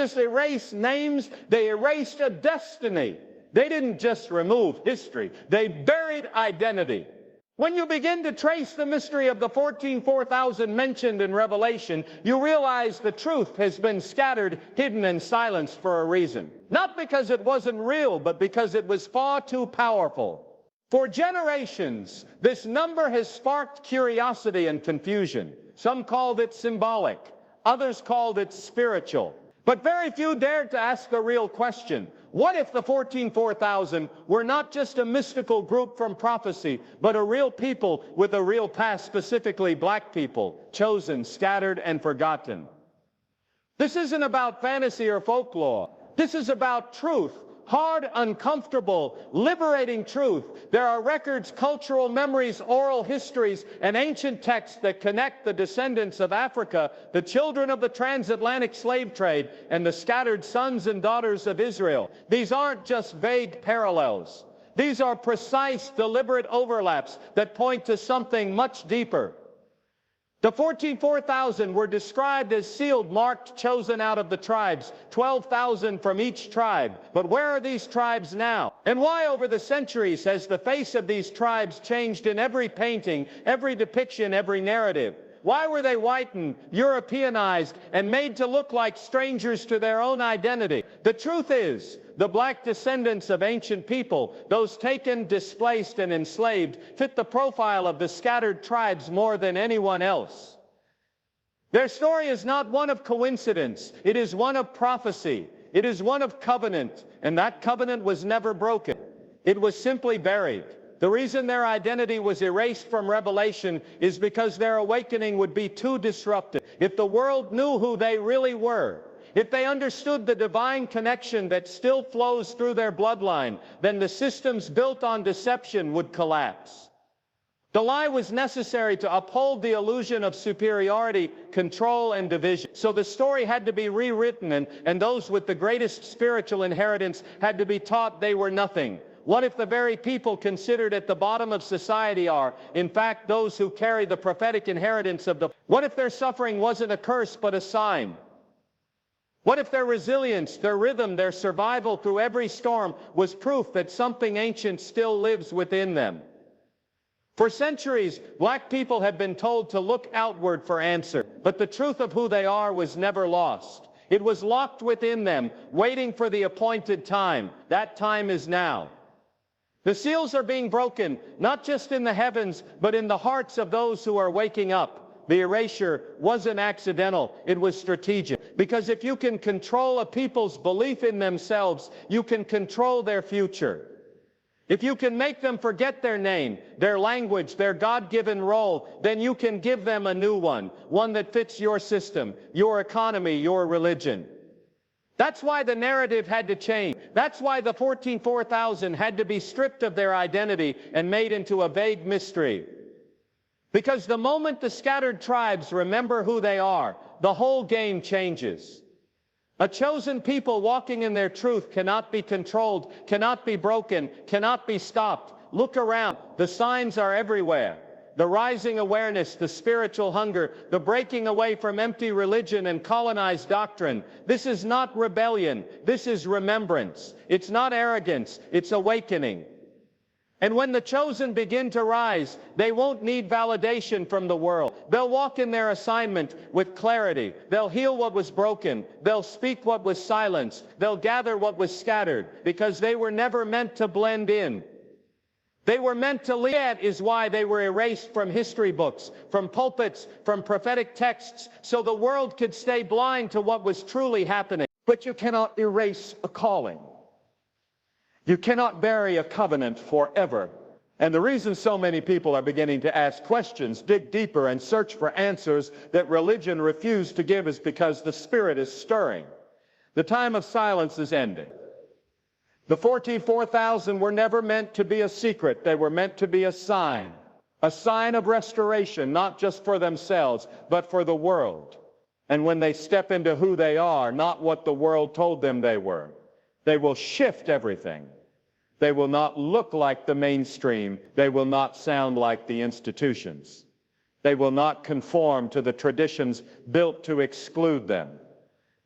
just erase names, they erased a destiny. They didn't just remove history, they buried identity. When you begin to trace the mystery of the 4,000 mentioned in Revelation, you realize the truth has been scattered, hidden, and silenced for a reason. Not because it wasn't real, but because it was far too powerful. For generations, this number has sparked curiosity and confusion. Some called it symbolic, others called it spiritual. But very few dared to ask a real question. What if the 4,000 were not just a mystical group from prophecy, but a real people with a real past, specifically black people, chosen, scattered, and forgotten? This isn't about fantasy or folklore. This is about truth. Hard, uncomfortable, liberating truth. There are records, cultural memories, oral histories, and ancient texts that connect the descendants of Africa, the children of the transatlantic slave trade, and the scattered sons and daughters of Israel. These aren't just vague parallels. These are precise, deliberate overlaps that point to something much deeper. The 4,000 were described as sealed, marked, chosen out of the tribes, 12,000 from each tribe. But where are these tribes now? And why over the centuries has the face of these tribes changed in every painting, every depiction, every narrative? Why were they whitened, Europeanized, and made to look like strangers to their own identity? The truth is, the black descendants of ancient people, those taken, displaced, and enslaved, fit the profile of the scattered tribes more than anyone else. Their story is not one of coincidence. It is one of prophecy. It is one of covenant, and that covenant was never broken. It was simply buried. The reason their identity was erased from Revelation is because their awakening would be too disruptive. If the world knew who they really were, if they understood the divine connection that still flows through their bloodline, then the systems built on deception would collapse. The lie was necessary to uphold the illusion of superiority, control, and division. So the story had to be rewritten, and those with the greatest spiritual inheritance had to be taught they were nothing. What if the very people considered at the bottom of society are, in fact, those who carry the prophetic inheritance of the... What if their suffering wasn't a curse but a sign? What if their resilience, their rhythm, their survival through every storm was proof that something ancient still lives within them? For centuries, black people have been told to look outward for answer, but the truth of who they are was never lost. It was locked within them, waiting for the appointed time. That time is now. The seals are being broken, not just in the heavens, but in the hearts of those who are waking up. The erasure wasn't accidental, it was strategic. Because if you can control a people's belief in themselves, you can control their future. If you can make them forget their name, their language, their God-given role, then you can give them a new one that fits your system, your economy, your religion. That's why the narrative had to change. That's why the 4,000 had to be stripped of their identity and made into a vague mystery. Because the moment the scattered tribes remember who they are, the whole game changes. A chosen people walking in their truth cannot be controlled, cannot be broken, cannot be stopped. Look around. The signs are everywhere. The rising awareness, the spiritual hunger, the breaking away from empty religion and colonized doctrine. This is not rebellion. This is remembrance. It's not arrogance. It's awakening. And when the chosen begin to rise, they won't need validation from the world. They'll walk in their assignment with clarity. They'll heal what was broken. They'll speak what was silenced. They'll gather what was scattered, because they were never meant to blend in. They were meant to live. That is why they were erased from history books, from pulpits, from prophetic texts, so the world could stay blind to what was truly happening. But you cannot erase a calling. You cannot bury a covenant forever. And the reason so many people are beginning to ask questions, dig deeper, and search for answers that religion refused to give is because the Spirit is stirring. The time of silence is ending. The 4,000 were never meant to be a secret. They were meant to be a sign of restoration, not just for themselves, but for the world. And when they step into who they are, not what the world told them they were, they will shift everything. They will not look like the mainstream. They will not sound like the institutions. They will not conform to the traditions built to exclude them.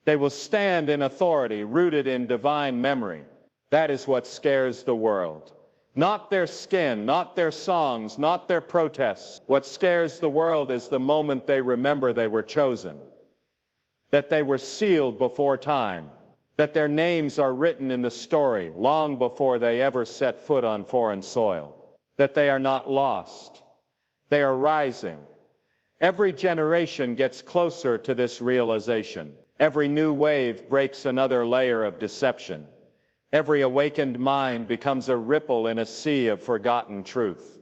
They will stand in authority, rooted in divine memory. That is what scares the world. Not their skin, not their songs, not their protests. What scares the world is the moment they remember they were chosen, that they were sealed before time, that their names are written in the story long before they ever set foot on foreign soil, that they are not lost. They are rising. Every generation gets closer to this realization. Every new wave breaks another layer of deception. Every awakened mind becomes a ripple in a sea of forgotten truth.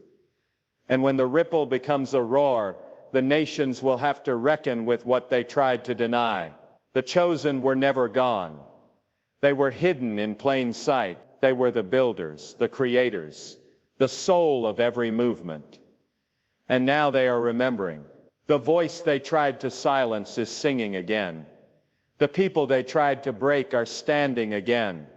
And when the ripple becomes a roar, the nations will have to reckon with what they tried to deny. The chosen were never gone. They were hidden in plain sight. They were the builders, the creators, the soul of every movement. And now they are remembering. The voice they tried to silence is singing again. The people they tried to break are standing again.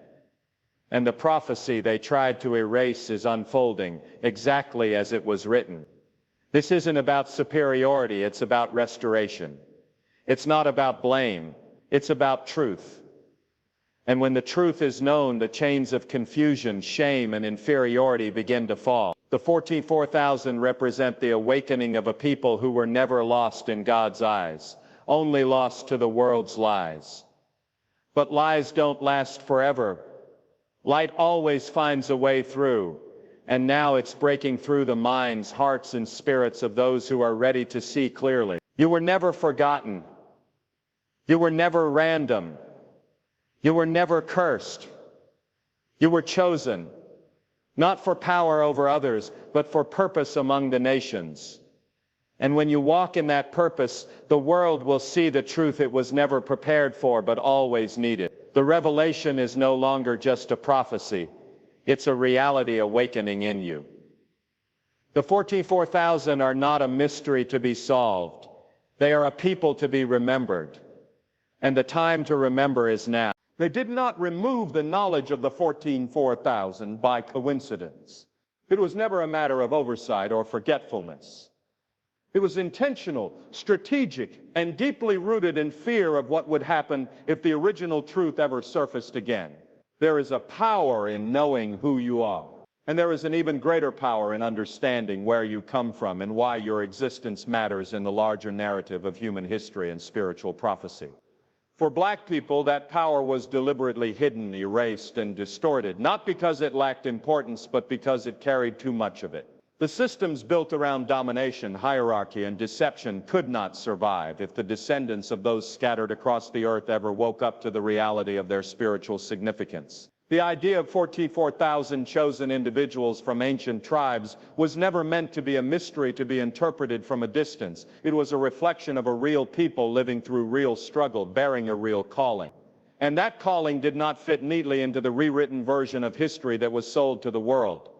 And the prophecy they tried to erase is unfolding exactly as it was written. This isn't about superiority, it's about restoration. It's not about blame, it's about truth. And when the truth is known, the chains of confusion, shame, and inferiority begin to fall. The 44,000 represent the awakening of a people who were never lost in God's eyes, only lost to the world's lies. But lies don't last forever. Light always finds a way through, and now it's breaking through the minds, hearts, and spirits of those who are ready to see clearly. You were never forgotten. You were never random. You were never cursed. You were chosen, not for power over others, but for purpose among the nations. And when you walk in that purpose, the world will see the truth it was never prepared for, but always needed. The revelation is no longer just a prophecy. It's a reality awakening in you. The 44,000 are not a mystery to be solved. They are a people to be remembered. And the time to remember is now. They did not remove the knowledge of the 44,000 by coincidence. It was never a matter of oversight or forgetfulness. It was intentional, strategic, and deeply rooted in fear of what would happen if the original truth ever surfaced again. There is a power in knowing who you are. And there is an even greater power in understanding where you come from and why your existence matters in the larger narrative of human history and spiritual prophecy. For black people, that power was deliberately hidden, erased, and distorted, not because it lacked importance, but because it carried too much of it. The systems built around domination, hierarchy, and deception could not survive if the descendants of those scattered across the earth ever woke up to the reality of their spiritual significance. The idea of 44,000 chosen individuals from ancient tribes was never meant to be a mystery to be interpreted from a distance. It was a reflection of a real people living through real struggle, bearing a real calling. And that calling did not fit neatly into the rewritten version of history that was sold to the world.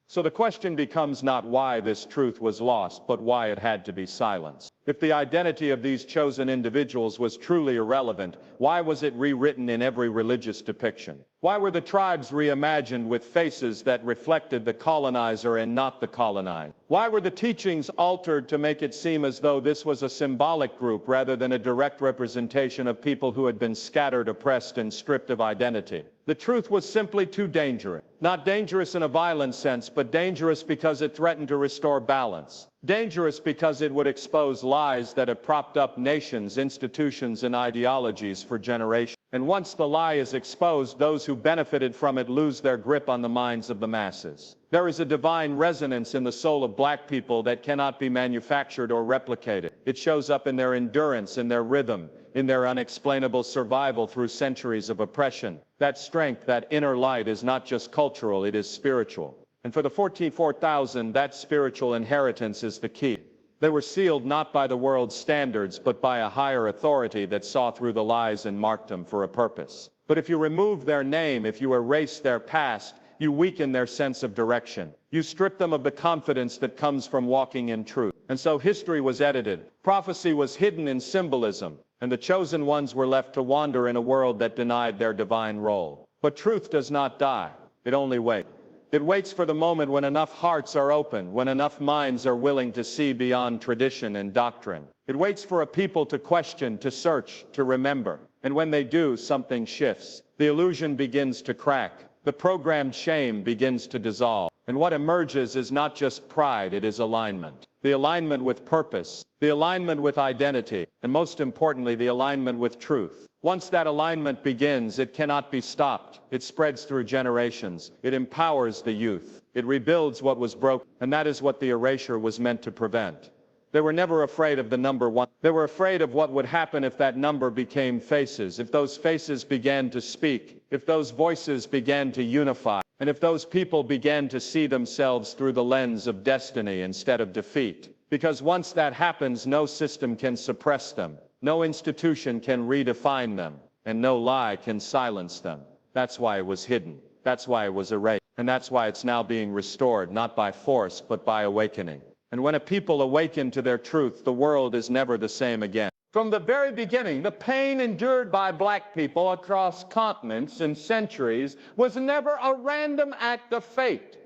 So the question becomes not why this truth was lost, but why it had to be silenced. If the identity of these chosen individuals was truly irrelevant, why was it rewritten in every religious depiction? Why were the tribes reimagined with faces that reflected the colonizer and not the colonized? Why were the teachings altered to make it seem as though this was a symbolic group rather than a direct representation of people who had been scattered, oppressed, and stripped of identity? The truth was simply too dangerous. Not dangerous in a violent sense, but dangerous because it threatened to restore balance. Dangerous because it would expose lies that had propped up nations, institutions, and ideologies for generations. And once the lie is exposed, those who benefited from it lose their grip on the minds of the masses. There is a divine resonance in the soul of black people that cannot be manufactured or replicated. It shows up in their endurance, in their rhythm, in their unexplainable survival through centuries of oppression. That strength, that inner light is not just cultural, it is spiritual. And for the 44,000, that spiritual inheritance is the key. They were sealed not by the world's standards, but by a higher authority that saw through the lies and marked them for a purpose. But if you remove their name, if you erase their past, you weaken their sense of direction. You strip them of the confidence that comes from walking in truth. And so history was edited. Prophecy was hidden in symbolism. And the chosen ones were left to wander in a world that denied their divine role. But truth does not die. It only waits. It waits for the moment when enough hearts are open, when enough minds are willing to see beyond tradition and doctrine. It waits for a people to question, to search, to remember. And when they do, something shifts. The illusion begins to crack. The programmed shame begins to dissolve. And what emerges is not just pride, it is alignment. The alignment with purpose, the alignment with identity, and most importantly, the alignment with truth. Once that alignment begins, it cannot be stopped. It spreads through generations. It empowers the youth. It rebuilds what was broken. And that is what the erasure was meant to prevent. They were never afraid of the number one. They were afraid of what would happen if that number became faces, if those faces began to speak, if those voices began to unify, and if those people began to see themselves through the lens of destiny instead of defeat. Because once that happens, no system can suppress them, no institution can redefine them, and no lie can silence them. That's why it was hidden. That's why it was erased. And that's why it's now being restored, not by force, but by awakening. And when a people awaken to their truth, the world is never the same again. From the very beginning, the pain endured by black people across continents and centuries was never a random act of fate.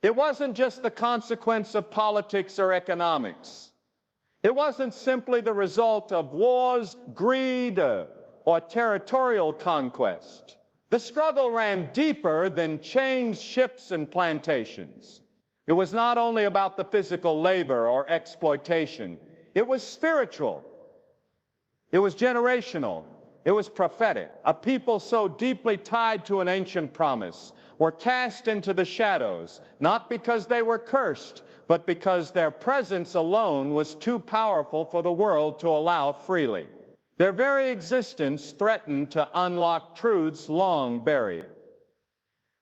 It wasn't just the consequence of politics or economics. It wasn't simply the result of wars, greed, or territorial conquest. The struggle ran deeper than chains, ships, and plantations. It was not only about the physical labor or exploitation. It was spiritual. It was generational. It was prophetic. A people so deeply tied to an ancient promise were cast into the shadows, not because they were cursed, but because their presence alone was too powerful for the world to allow freely. Their very existence threatened to unlock truths long buried.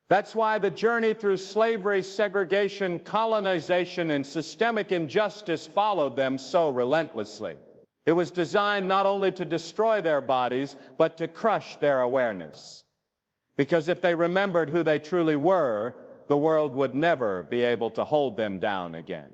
That's why the journey through slavery, segregation, colonization, and systemic injustice followed them so relentlessly. It was designed not only to destroy their bodies, but to crush their awareness. Because if they remembered who they truly were, the world would never be able to hold them down again.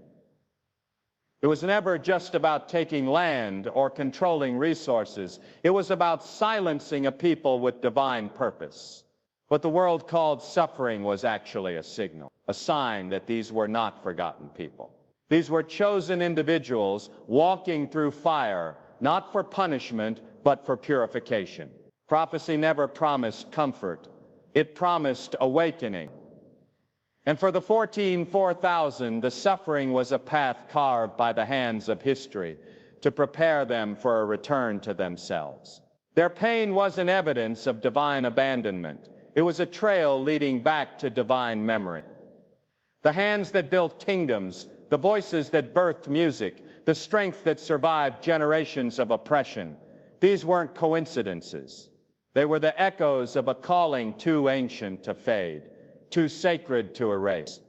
It was never just about taking land or controlling resources. It was about silencing a people with divine purpose. What the world called suffering was actually a signal, a sign that these were not forgotten people. These were chosen individuals walking through fire, not for punishment, but for purification. Prophecy never promised comfort. It promised awakening. And for the 4,000, the suffering was a path carved by the hands of history to prepare them for a return to themselves. Their pain wasn't evidence of divine abandonment. It was a trail leading back to divine memory. The hands that built kingdoms, the voices that birthed music, the strength that survived generations of oppression, these weren't coincidences. They were the echoes of a calling too ancient to fade, too sacred to erase.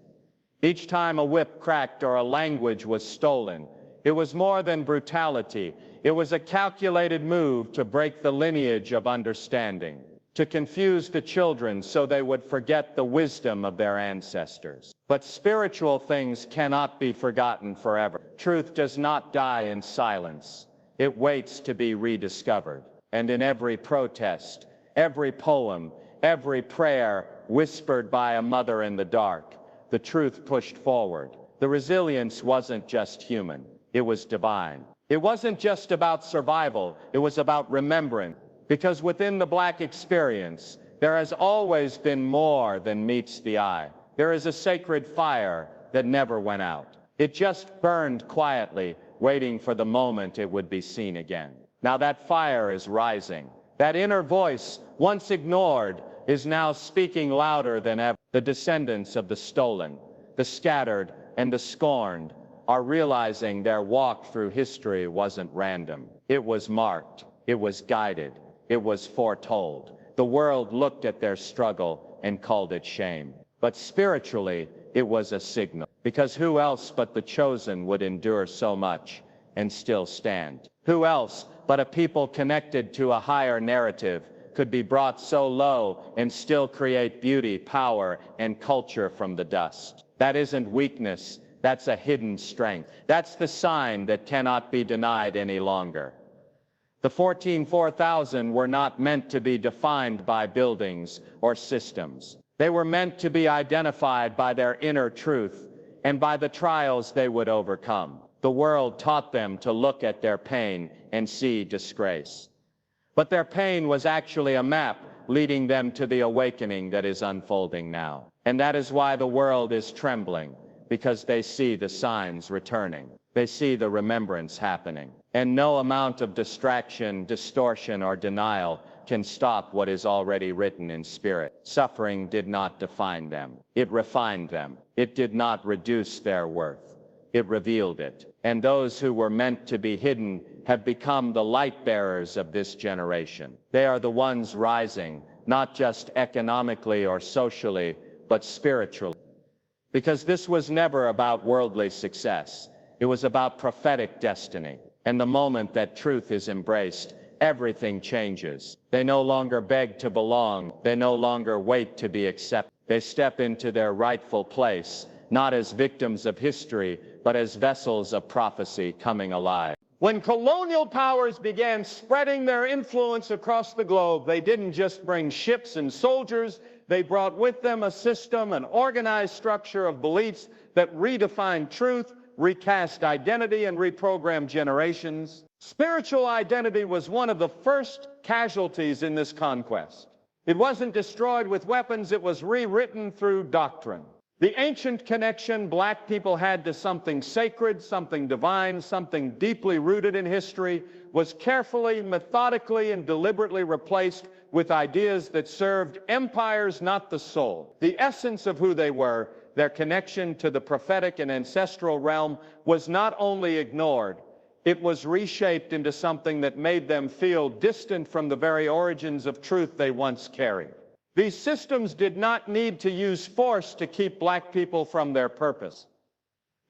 Each time a whip cracked or a language was stolen, it was more than brutality. It was a calculated move to break the lineage of understanding, to confuse the children so they would forget the wisdom of their ancestors. But spiritual things cannot be forgotten forever. Truth does not die in silence. It waits to be rediscovered. And in every protest, every poem, every prayer whispered by a mother in the dark, the truth pushed forward. The resilience wasn't just human, it was divine. It wasn't just about survival, it was about remembrance. Because within the black experience, there has always been more than meets the eye. There is a sacred fire that never went out. It just burned quietly, waiting for the moment it would be seen again. Now that fire is rising. That inner voice, once ignored, is now speaking louder than ever. The descendants of the stolen, the scattered, and the scorned are realizing their walk through history wasn't random. It was marked. It was guided. It was foretold. The world looked at their struggle and called it shame. But spiritually, it was a signal. Because who else but the chosen would endure so much and still stand? Who else but a people connected to a higher narrative could be brought so low and still create beauty, power, and culture from the dust? That isn't weakness. That's a hidden strength. That's the sign that cannot be denied any longer. The 4,000 were not meant to be defined by buildings or systems. They were meant to be identified by their inner truth and by the trials they would overcome. The world taught them to look at their pain and see disgrace. But their pain was actually a map leading them to the awakening that is unfolding now. And that is why the world is trembling, because they see the signs returning. They see the remembrance happening. And no amount of distraction, distortion, or denial can stop what is already written in spirit. Suffering did not define them. It refined them. It did not reduce their worth. It revealed it. And those who were meant to be hidden have become the light bearers of this generation. They are the ones rising, not just economically or socially, but spiritually. Because this was never about worldly success. It was about prophetic destiny. And the moment that truth is embraced, everything changes. They no longer beg to belong. They no longer wait to be accepted. They step into their rightful place, not as victims of history, but as vessels of prophecy coming alive. When colonial powers began spreading their influence across the globe, they didn't just bring ships and soldiers. They brought with them a system, an organized structure of beliefs that redefined truth, recast identity, and reprogrammed generations. Spiritual identity was one of the first casualties in this conquest. It wasn't destroyed with weapons, it was rewritten through doctrine. The ancient connection black people had to something sacred, something divine, something deeply rooted in history was carefully, methodically, and deliberately replaced with ideas that served empires, not the soul. The essence of who they were, their connection to the prophetic and ancestral realm, was not only ignored, it was reshaped into something that made them feel distant from the very origins of truth they once carried. These systems did not need to use force to keep black people from their purpose.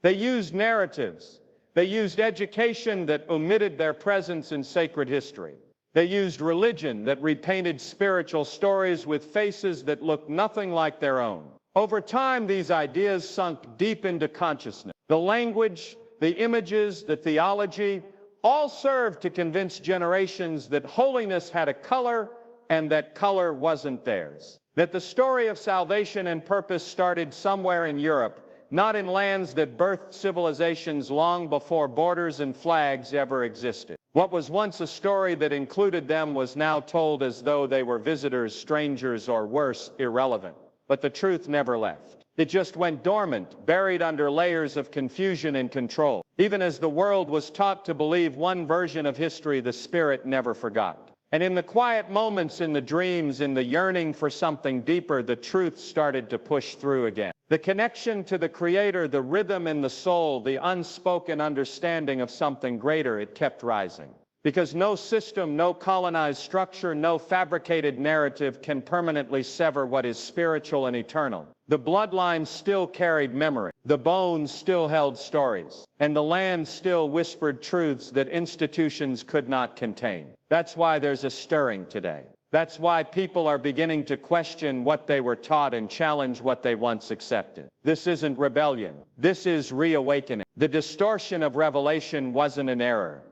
They used narratives. They used education that omitted their presence in sacred history. They used religion that repainted spiritual stories with faces that looked nothing like their own. Over time, these ideas sunk deep into consciousness. The language, the images, the theology, all served to convince generations that holiness had a color and that color wasn't theirs. That the story of salvation and purpose started somewhere in Europe, not in lands that birthed civilizations long before borders and flags ever existed. What was once a story that included them was now told as though they were visitors, strangers, or worse, irrelevant. But the truth never left. It just went dormant, buried under layers of confusion and control. Even as the world was taught to believe one version of history, the Spirit never forgot. And in the quiet moments, in the dreams, in the yearning for something deeper, the truth started to push through again. The connection to the Creator, the rhythm in the soul, the unspoken understanding of something greater, it kept rising. Because no system, no colonized structure, no fabricated narrative can permanently sever what is spiritual and eternal. The bloodline still carried memory. The bones still held stories. And the land still whispered truths that institutions could not contain. That's why there's a stirring today. That's why people are beginning to question what they were taught and challenge what they once accepted. This isn't rebellion. This is reawakening. The distortion of revelation wasn't an error.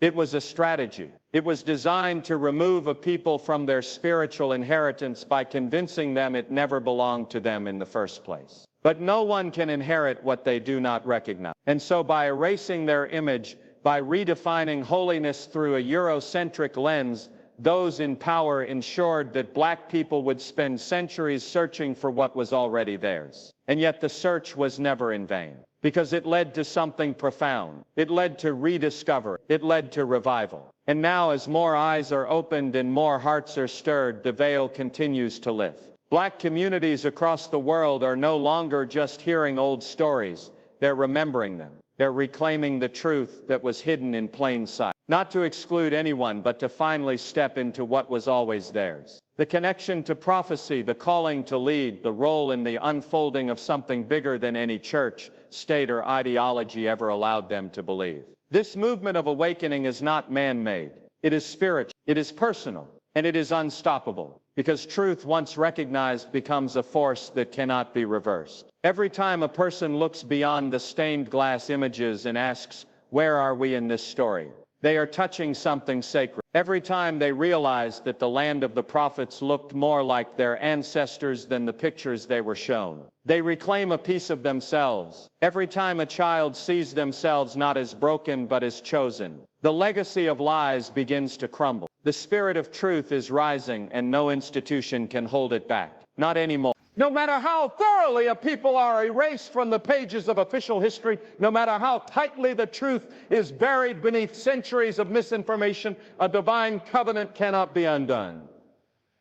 It was a strategy. It was designed to remove a people from their spiritual inheritance by convincing them it never belonged to them in the first place. But no one can inherit what they do not recognize. And so by erasing their image, by redefining holiness through a Eurocentric lens, those in power ensured that black people would spend centuries searching for what was already theirs. And yet the search was never in vain. Because it led to something profound. It led to rediscovery. It led to revival. And now, as more eyes are opened and more hearts are stirred, the veil continues to lift. Black communities across the world are no longer just hearing old stories. They're remembering them. They're reclaiming the truth that was hidden in plain sight. Not to exclude anyone, but to finally step into what was always theirs. The connection to prophecy, the calling to lead, the role in the unfolding of something bigger than any church, state, or ideology ever allowed them to believe. This movement of awakening is not man-made. It is spiritual. It is personal. And it is unstoppable. Because truth, once recognized, becomes a force that cannot be reversed. Every time a person looks beyond the stained glass images and asks, where are we in this story? They are touching something sacred. Every time they realize that the land of the prophets looked more like their ancestors than the pictures they were shown, they reclaim a piece of themselves. Every time a child sees themselves not as broken but as chosen, the legacy of lies begins to crumble. The spirit of truth is rising, and no institution can hold it back. Not anymore. No matter how thoroughly a people are erased from the pages of official history, no matter how tightly the truth is buried beneath centuries of misinformation, a divine covenant cannot be undone.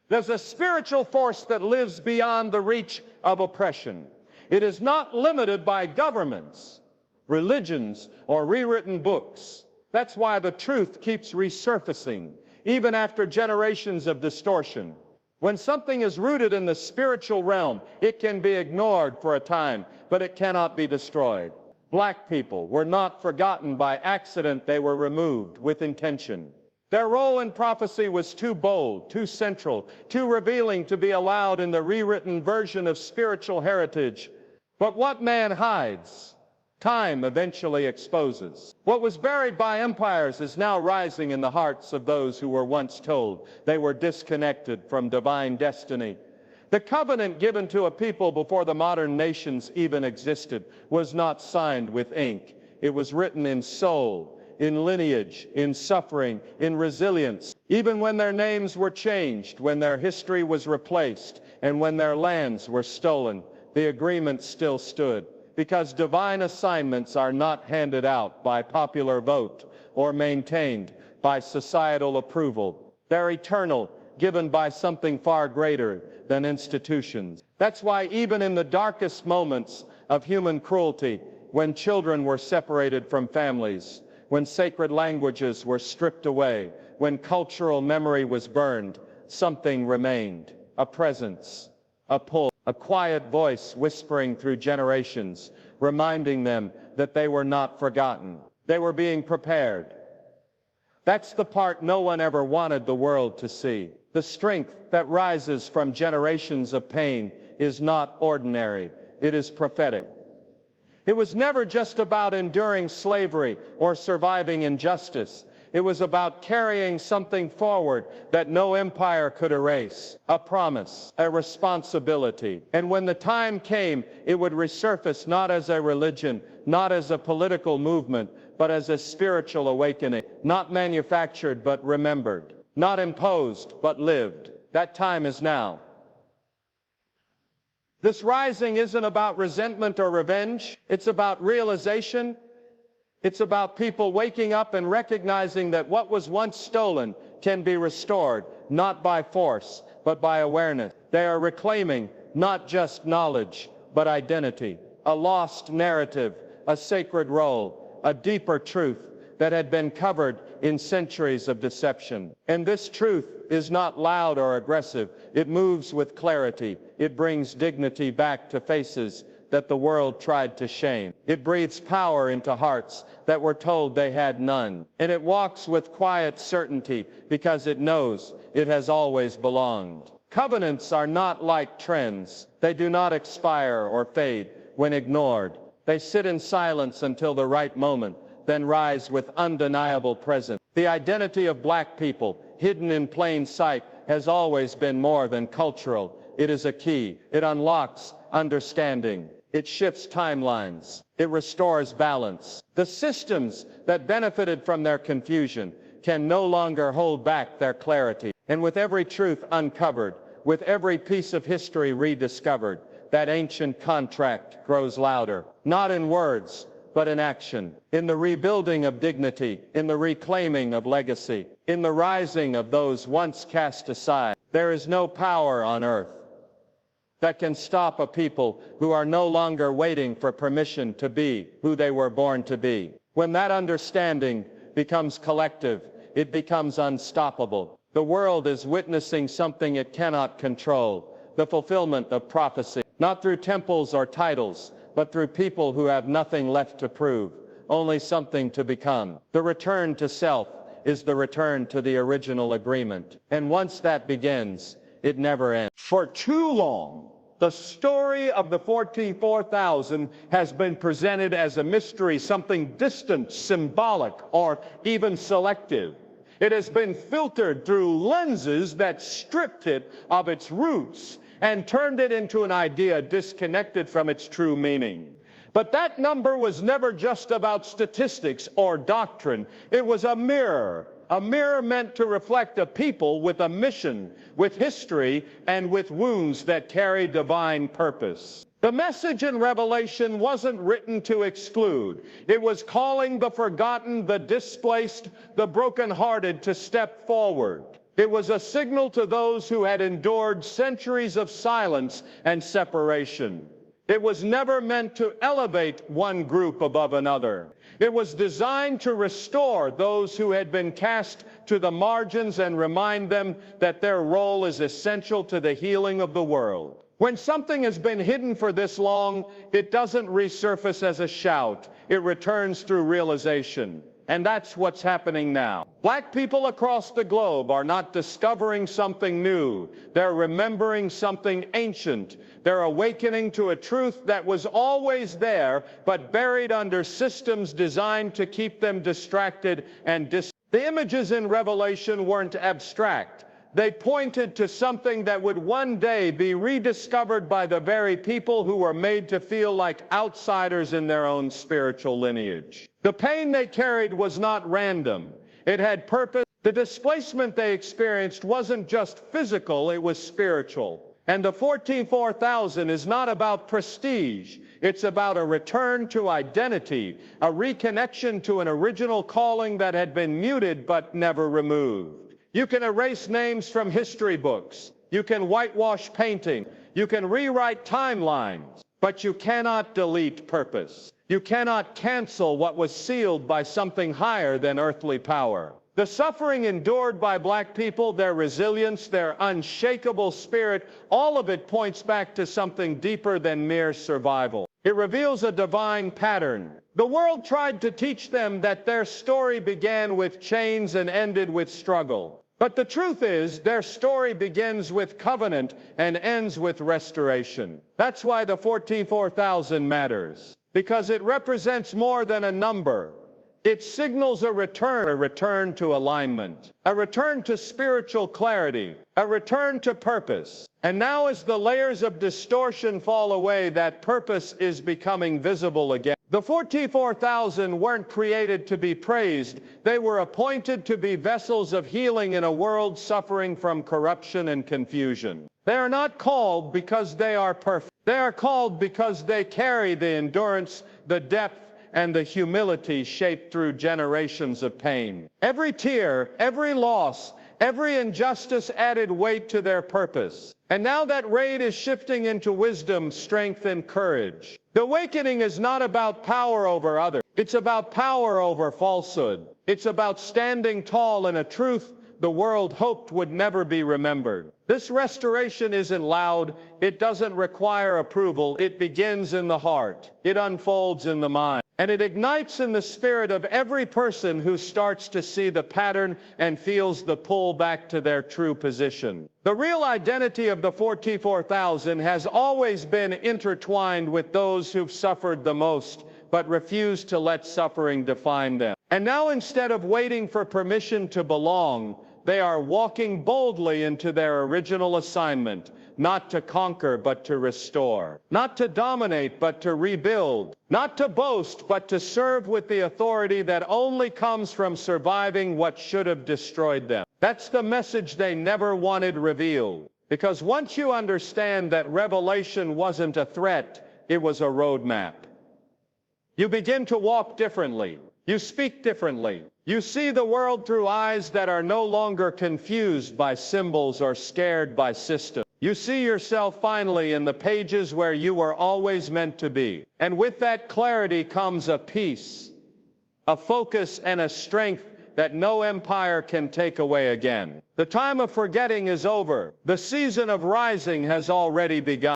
There's a spiritual force that lives beyond the reach of oppression. It is not limited by governments, religions, or rewritten books. That's why the truth keeps resurfacing, even after generations of distortion. When something is rooted in the spiritual realm, it can be ignored for a time, but it cannot be destroyed. Black people were not forgotten by accident. They were removed with intention. Their role in prophecy was too bold, too central, too revealing to be allowed in the rewritten version of spiritual heritage. But what man hides, time eventually exposes. What was buried by empires is now rising in the hearts of those who were once told they were disconnected from divine destiny. The covenant given to a people before the modern nations even existed was not signed with ink. It was written in soul, in lineage, in suffering, in resilience. Even when their names were changed, when their history was replaced, and when their lands were stolen, the agreement still stood. Because divine assignments are not handed out by popular vote or maintained by societal approval. They're eternal, given by something far greater than institutions. That's why even in the darkest moments of human cruelty, when children were separated from families, when sacred languages were stripped away, when cultural memory was burned, something remained, a presence, a pull. A quiet voice whispering through generations, reminding them that they were not forgotten. They were being prepared. That's the part no one ever wanted the world to see. The strength that rises from generations of pain is not ordinary. It is prophetic. It was never just about enduring slavery or surviving injustice. It was about carrying something forward that no empire could erase, a promise, a responsibility. And when the time came, it would resurface not as a religion, not as a political movement, but as a spiritual awakening, not manufactured but remembered, not imposed but lived. That time is now. This rising isn't about resentment or revenge. It's about realization. It's about people waking up and recognizing that what was once stolen can be restored, not by force, but by awareness. They are reclaiming not just knowledge, but identity, a lost narrative, a sacred role, a deeper truth that had been covered in centuries of deception. And this truth is not loud or aggressive. It moves with clarity. It brings dignity back to faces that the world tried to shame. It breathes power into hearts that were told they had none. And it walks with quiet certainty because it knows it has always belonged. Covenants are not like trends. They do not expire or fade when ignored. They sit in silence until the right moment, then rise with undeniable presence. The identity of black people, hidden in plain sight, has always been more than cultural. It is a key. It unlocks understanding. It shifts timelines. It restores balance. The systems that benefited from their confusion can no longer hold back their clarity. And with every truth uncovered, with every piece of history rediscovered, that ancient contract grows louder, not in words, but in action, in the rebuilding of dignity, in the reclaiming of legacy, in the rising of those once cast aside. There is no power on earth that can stop a people who are no longer waiting for permission to be who they were born to be. When that understanding becomes collective, it becomes unstoppable. The world is witnessing something it cannot control, the fulfillment of prophecy, not through temples or titles, but through people who have nothing left to prove, only something to become. The return to self is the return to the original agreement. And once that begins, it never ends. For too long, The story of the 44,000 has been presented as a mystery, something distant, symbolic, or even selective. It has been filtered through lenses that stripped it of its roots and turned it into an idea disconnected from its true meaning. But that number was never just about statistics or doctrine. It was a mirror meant to reflect a people with a mission, with history, and with wounds that carry divine purpose. The message in Revelation wasn't written to exclude. It was calling the forgotten, the displaced, the brokenhearted to step forward. It was a signal to those who had endured centuries of silence and separation. It was never meant to elevate one group above another. It was designed to restore those who had been cast to the margins and remind them that their role is essential to the healing of the world. When something has been hidden for this long, it doesn't resurface as a shout. It returns through realization. And that's what's happening now. Black people across the globe are not discovering something new. They're remembering something ancient. They're awakening to a truth that was always there, but buried under systems designed to keep them distracted and The images in Revelation weren't abstract. They pointed to something that would one day be rediscovered by the very people who were made to feel like outsiders in their own spiritual lineage. The pain they carried was not random. It had purpose. The displacement they experienced wasn't just physical, it was spiritual. And the 44,000 is not about prestige. It's about a return to identity, a reconnection to an original calling that had been muted but never removed. You can erase names from history books. You can whitewash painting. You can rewrite timelines. But you cannot delete purpose. You cannot cancel what was sealed by something higher than earthly power. The suffering endured by black people, their resilience, their unshakable spirit, all of it points back to something deeper than mere survival. It reveals a divine pattern. The world tried to teach them that their story began with chains and ended with struggle. But the truth is, their story begins with covenant and ends with restoration. That's why the 44,000 matters, because it represents more than a number. It signals a return to alignment, a return to spiritual clarity, a return to purpose. And now as the layers of distortion fall away, that purpose is becoming visible again. The 44,000 weren't created to be praised. They were appointed to be vessels of healing in a world suffering from corruption and confusion. They are not called because they are perfect. They are called because they carry the endurance, the depth, and the humility shaped through generations of pain. Every tear, every loss, every injustice added weight to their purpose. And now that weight is shifting into wisdom, strength, and courage. The awakening is not about power over others. It's about power over falsehood. It's about standing tall in a truth the world hoped would never be remembered. This restoration isn't loud. It doesn't require approval. It begins in the heart. It unfolds in the mind. And it ignites in the spirit of every person who starts to see the pattern and feels the pull back to their true position. The real identity of the 44,000 has always been intertwined with those who've suffered the most, but refused to let suffering define them. And now instead of waiting for permission to belong, they are walking boldly into their original assignment, not to conquer but to restore, not to dominate but to rebuild, not to boast but to serve with the authority that only comes from surviving what should have destroyed them. That's the message they never wanted revealed. Because once you understand that revelation wasn't a threat, it was a roadmap. You begin to walk differently. You speak differently. You see the world through eyes that are no longer confused by symbols or scared by systems. You see yourself finally in the pages where you were always meant to be. And with that clarity comes a peace, a focus, and a strength that no empire can take away again. The time of forgetting is over. The season of rising has already begun.